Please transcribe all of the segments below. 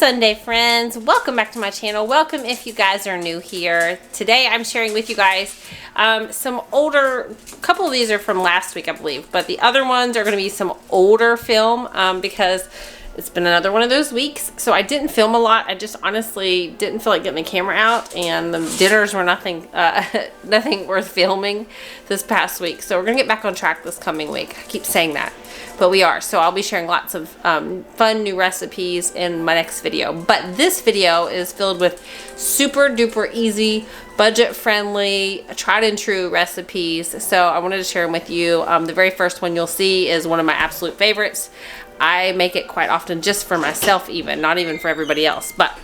Sunday, friends. Welcome back to my channel. Welcome if you guys are new here. Today I'm sharing with you guys some older, a couple of these are from last week I believe, but the other ones are going to be some older film because it's been another one of those weeks. So I didn't film a lot. I just honestly didn't feel like getting the camera out, and the dinners were nothing worth filming this past week. So we're going to get back on track this coming week. I keep saying that, but we are. So I'll be sharing lots of fun new recipes in my next video. But this video is filled with super duper easy, budget friendly, tried and true recipes. So I wanted to share them with you. The very first one you'll see is one of my absolute favorites. I make it quite often just for myself even, not even for everybody else. But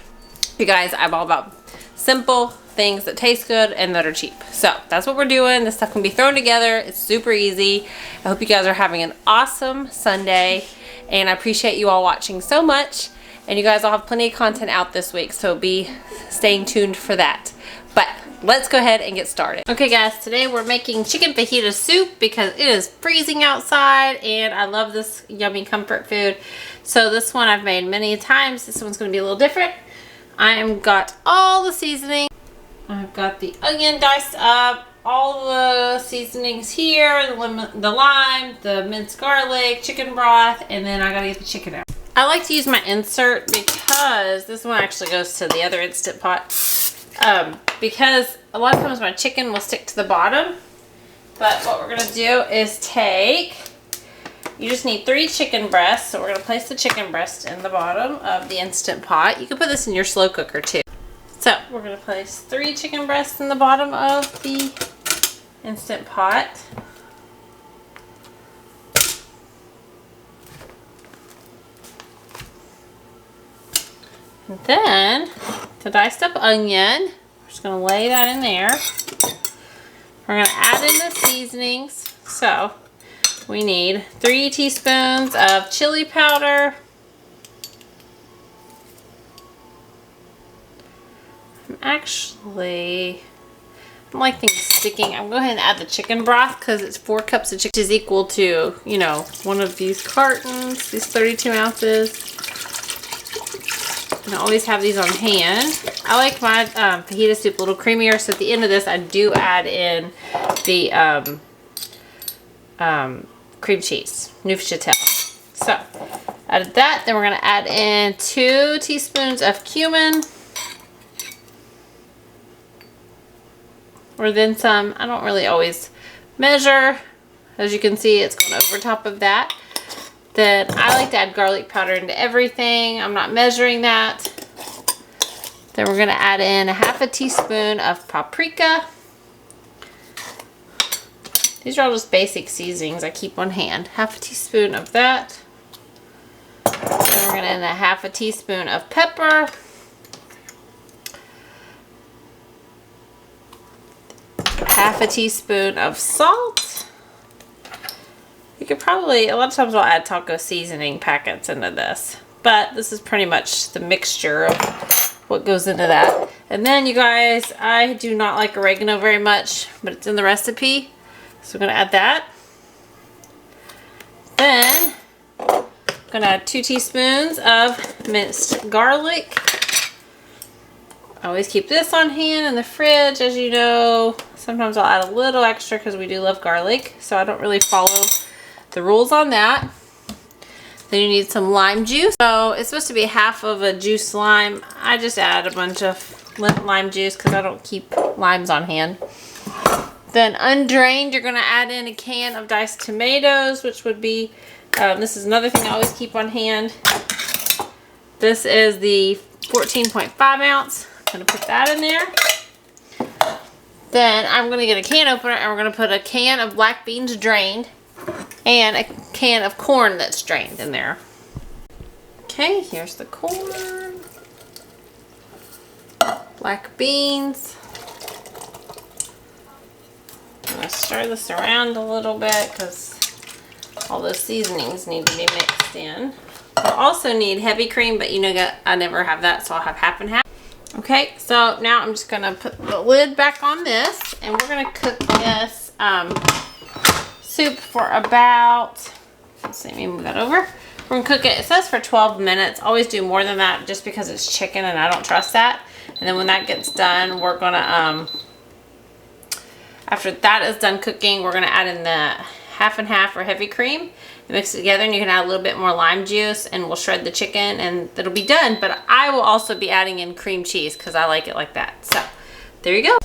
you guys, I'm all about simple things that taste good and that are cheap. So that's what we're doing. This stuff can be thrown together. It's super easy. I hope you guys are having an awesome Sunday, and I appreciate you all watching so much. And you guys all have plenty of content out this week, so be staying tuned for that. But let's go ahead and get started. Okay guys, today we're making chicken fajita soup because it is freezing outside and I love this yummy comfort food. So this one I've made many times. This one's going to be a little different. I've got all the seasoning. I've got the onion diced up, all the seasonings here, the lime, the minced garlic, chicken broth, and then I gotta get the chicken out. I like to use my insert because this one actually goes to the other Instant Pot. Because a lot of times my chicken will stick to the bottom. But what we're going to do is you just need 3 chicken breasts. So we're going to place the chicken breast in the bottom of the Instant Pot. You can put this in your slow cooker too. So we're going to place 3 chicken breasts in the bottom of the Instant Pot. And then the diced up onion, we're just going to lay that in there. We're going to add in the seasonings. So we need 3 teaspoons of chili powder. I don't like things sticking. I'm going to go ahead and add the chicken broth because it's 4 cups of chicken, which is equal to, you know, one of these cartons, these 32 ounces. And I always have these on hand. I like my fajita soup a little creamier, so at the end of this I do add in the cream cheese, Neufchâtel. So, added that. Then we're going to add in 2 teaspoons of cumin. Or then some. I don't really always measure. As you can see, it's going over top of that. Then I like to add garlic powder into everything. I'm not measuring that. Then we're going to add in a ½ teaspoon of paprika. These are all just basic seasonings I keep on hand. ½ teaspoon of that. Then we're going to add a ½ teaspoon of pepper. ½ teaspoon of salt. You could probably, a lot of times I'll add taco seasoning packets into this, but this is pretty much the mixture of what goes into that. And then you guys, I do not like oregano very much, but it's in the recipe, so I'm going to add that. Then I'm going to add 2 teaspoons of minced garlic. I always keep this on hand in the fridge, as you know. Sometimes I'll add a little extra because we do love garlic, so I don't really follow the rules on that. Then you need some lime juice. So it's supposed to be ½ of a juice lime. I just add a bunch of lime juice because I don't keep limes on hand. Then undrained, you're going to add in a can of diced tomatoes, which would be, this is another thing I always keep on hand. This is the 14.5 ounce. I'm going to put that in there. Then I'm going to get a can opener and we're going to put a can of black beans drained and a can of corn that's drained in there. Okay, here's the corn. Black beans. I'm going to stir this around a little bit because all those seasonings need to be mixed in. I'll also need heavy cream, but you know I never have that, so I'll have half and half. Okay, so now I'm just going to put the lid back on this, and we're going to cook this soup for about, let's see, let me move that over. We're gonna cook it. It says for 12 minutes. Always do more than that just because it's chicken and I don't trust that. And then when that gets done, we're gonna, after that is done cooking, we're gonna add in the half and half or heavy cream. Mix it together, and you can add a little bit more lime juice, and we'll shred the chicken and it'll be done. But I will also be adding in cream cheese because I like it like that. So there you go.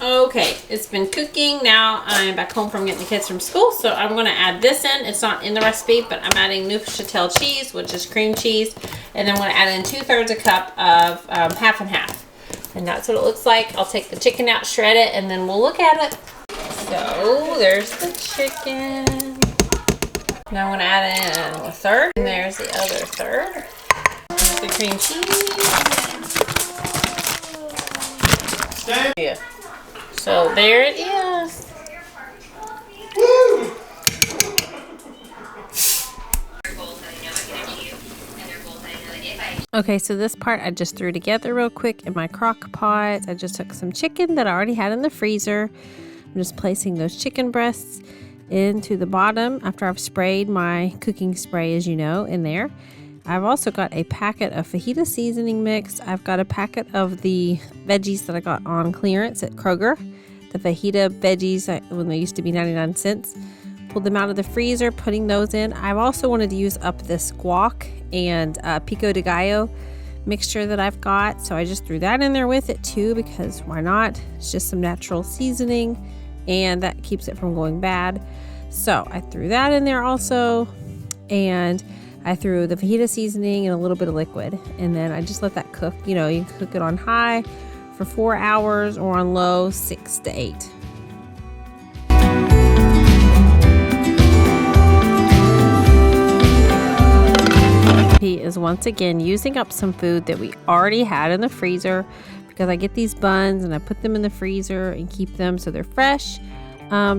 Okay, it's been cooking. Now I'm back home from getting the kids from school, so I'm going to add this in. It's not in the recipe, but I'm adding Neuchâtel cheese, which is cream cheese, and then I'm going to add in 2/3 a cup of half and half. And that's what it looks like. I'll take the chicken out, shred it, and then we'll look at it. So there's the chicken. Now I'm going to add in a third, and there's the other third. There's the cream cheese. Yeah. So there it is. Woo! Okay, so this part I just threw together real quick in my crock pot. I just took some chicken that I already had in the freezer. I'm just placing those chicken breasts into the bottom after I've sprayed my cooking spray, as you know, in there. I've also got a packet of fajita seasoning mix. I've got a packet of the veggies that I got on clearance at Kroger. The fajita veggies, when they used to be 99 cents. Pulled them out of the freezer, putting those in. I've also wanted to use up this guac and pico de gallo mixture that I've got. So I just threw that in there with it too, because why not? It's just some natural seasoning and that keeps it from going bad. So I threw that in there also. And I threw the fajita seasoning and a little bit of liquid, and then I just let that cook. You know, you can cook it on high for 4 hours or on low 6 to 8. He is once again using up some food that we already had in the freezer, because I get these buns and I put them in the freezer and keep them so they're fresh.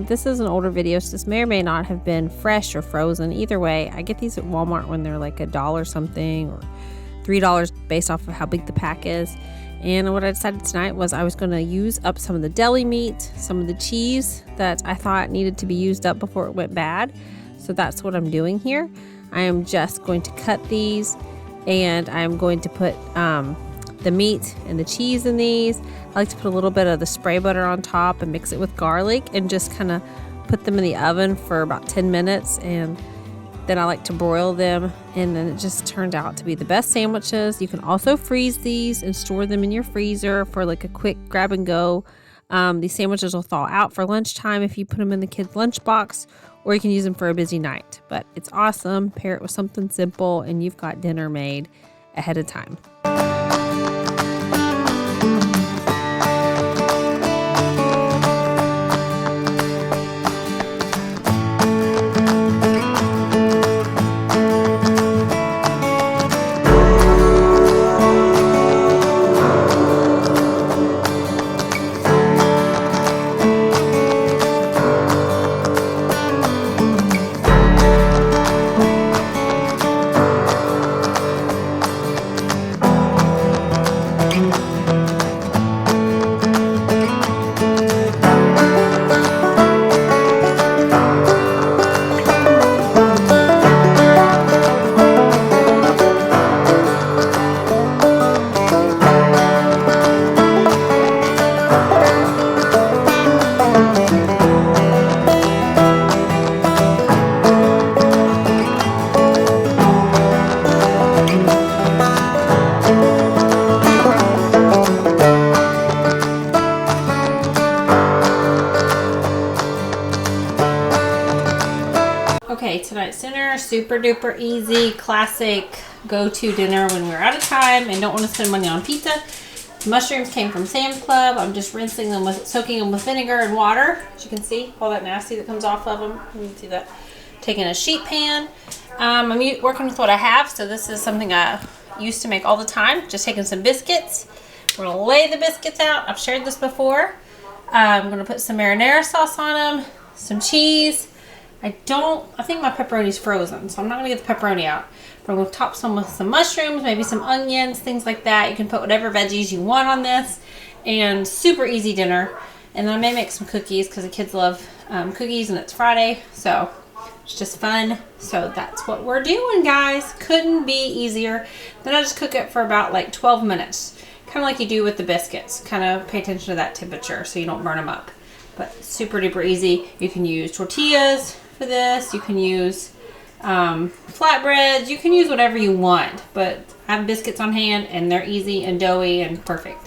This is an older video, so this may or may not have been fresh or frozen. Either way, I get these at Walmart when they're like $1 something or $3 based off of how big the pack is. And what I decided tonight was I was going to use up some of the deli meat, some of the cheese that I thought needed to be used up before it went bad. So that's what I'm doing here. I am just going to cut these, and I'm going to put the meat and the cheese in these. I like to put a little bit of the spray butter on top and mix it with garlic and just kind of put them in the oven for about 10 minutes, and then I like to broil them, and then it just turned out to be the best sandwiches. You can also freeze these and store them in your freezer for like a quick grab and go. These sandwiches will thaw out for lunchtime if you put them in the kids' lunchbox, or you can use them for a busy night. But it's awesome. Pair it with something simple and you've got dinner made ahead of time. Okay, tonight's dinner, super duper easy, classic go-to dinner when we're out of time and don't want to spend money on pizza. The mushrooms came from Sam's Club. I'm just rinsing them soaking them with vinegar and water. As you can see, all that nasty that comes off of them. You can see that. Taking a sheet pan. I'm working with what I have, so this is something I used to make all the time. Just taking some biscuits. We're gonna lay the biscuits out. I've shared this before. I'm gonna put some marinara sauce on them, some cheese. I think my pepperoni's frozen, so I'm not gonna get the pepperoni out. But I'm gonna top some with some mushrooms, maybe some onions, things like that. You can put whatever veggies you want on this, and super easy dinner. And then I may make some cookies because the kids love cookies, and it's Friday, so It's just fun. So that's what we're doing, guys. Couldn't be easier. Then I just cook it for about like 12 minutes. Kind of like you do with the biscuits. Kind of pay attention to that temperature so you don't burn them up. But super duper easy. You can use tortillas for this. You can use flatbreads. You can use whatever you want. But I have biscuits on hand and they're easy and doughy and perfect.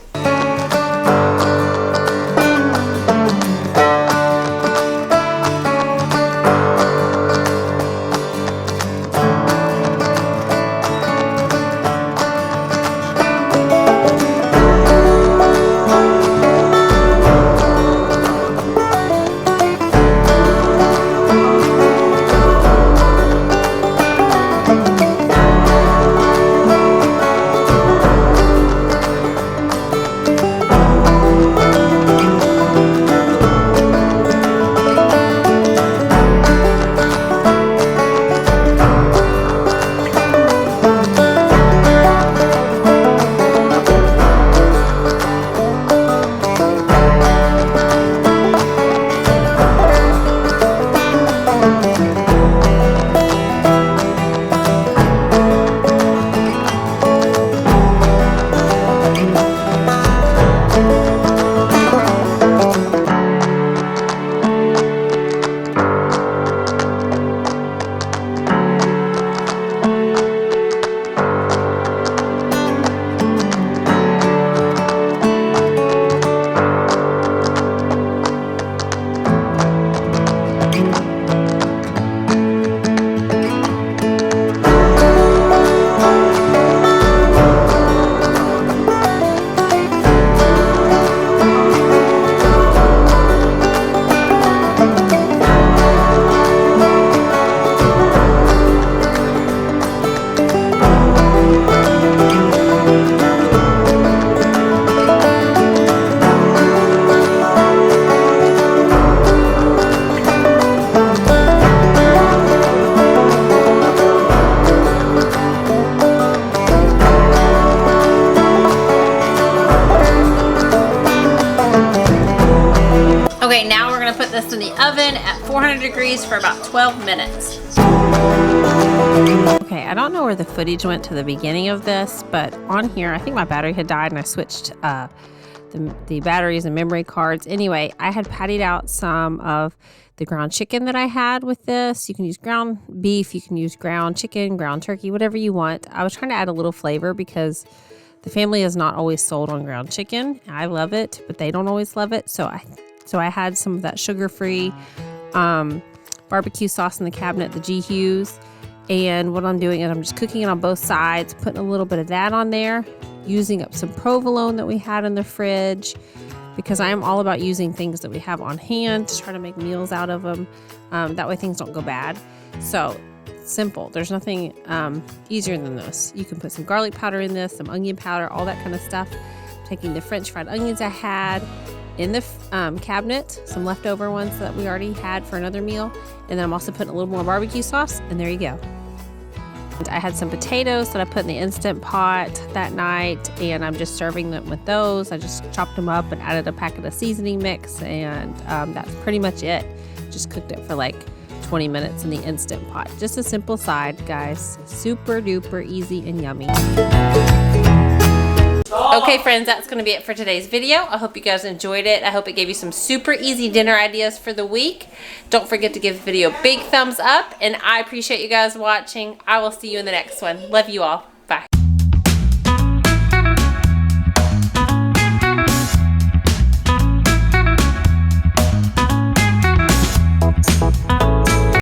Okay, now we're gonna put this in the oven at 400 degrees for about 12 minutes. Okay, I don't know where the footage went to the beginning of this, but on here, I think my battery had died and I switched the batteries and memory cards. Anyway, I had patted out some of the ground chicken that I had with this. You can use ground beef, you can use ground chicken, ground turkey, whatever you want. I was trying to add a little flavor because the family is not always sold on ground chicken. I love it, but they don't always love it. So I had some of that sugar-free barbecue sauce in the cabinet, the G Hughes. And what I'm doing is I'm just cooking it on both sides, putting a little bit of that on there, using up some provolone that we had in the fridge, because I am all about using things that we have on hand to try to make meals out of them. That way things don't go bad. So simple. There's nothing easier than this. You can put some garlic powder in this, some onion powder, all that kind of stuff. Taking the French fried onions I had in the cabinet, some leftover ones that we already had for another meal, and then I'm also putting a little more barbecue sauce, and there you go. And I had some potatoes that I put in the Instant Pot that night, and I'm just serving them with those. I just chopped them up and added a packet of seasoning mix, and that's pretty much it. Just cooked it for like 20 minutes in the Instant Pot. Just a simple side, guys. Super duper easy and yummy. Okay, friends, that's going to be it for today's video. I hope you guys enjoyed it. I hope it gave you some super easy dinner ideas for the week. Don't forget to give the video a big thumbs up, and I appreciate you guys watching. I will see you in the next one. Love you all.